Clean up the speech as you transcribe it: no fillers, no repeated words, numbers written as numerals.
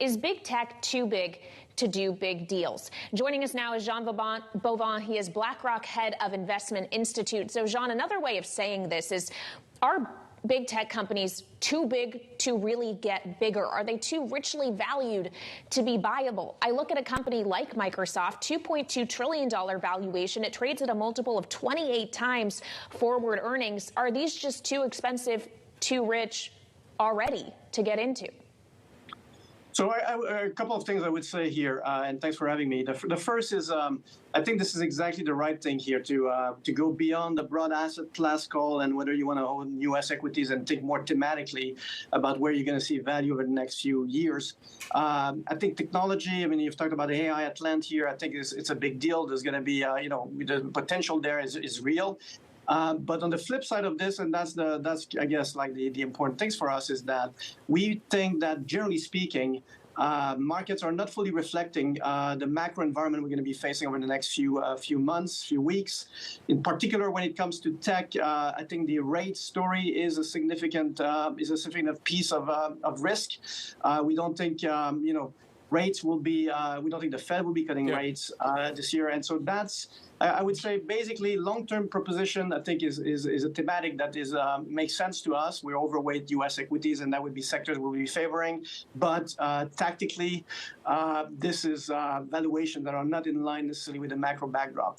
Is big tech too big to do big deals? Joining us now is Jean Boivin. He is BlackRock Head of Investment Institute. So, Jean, another way of saying this is, are big tech companies too big to really get bigger? Are they too richly valued to be buyable? I look at a company like Microsoft, $2.2 trillion valuation. It trades at a multiple of 28 times forward earnings. Are these just too expensive, too rich already to get into? So a couple of things I would say here, and thanks for having me. The first is I think this is exactly the right thing here to go beyond the broad asset class call and whether you want to own U.S. equities and think more thematically about where you're going to see value over the next few years. I think technology, I mean, you've talked about AI at length here. I think it's a big deal. There's going to be, the potential there is real. But on the flip side of this, and that's I guess like the important things for us, is that we think that generally speaking, markets are not fully reflecting the macro environment we're going to be facing over the next few months, few weeks. In particular, when it comes to tech, I think the rate story is a significant piece of risk. We don't think rates will be. We don't think the Fed will be cutting rates this year, and so that's. I would say basically long-term proposition, I think, is a thematic that makes sense to us. We're overweight U.S. equities, and that would be sectors we'll be favoring. But tactically, this is valuations that are not in line necessarily with the macro backdrop.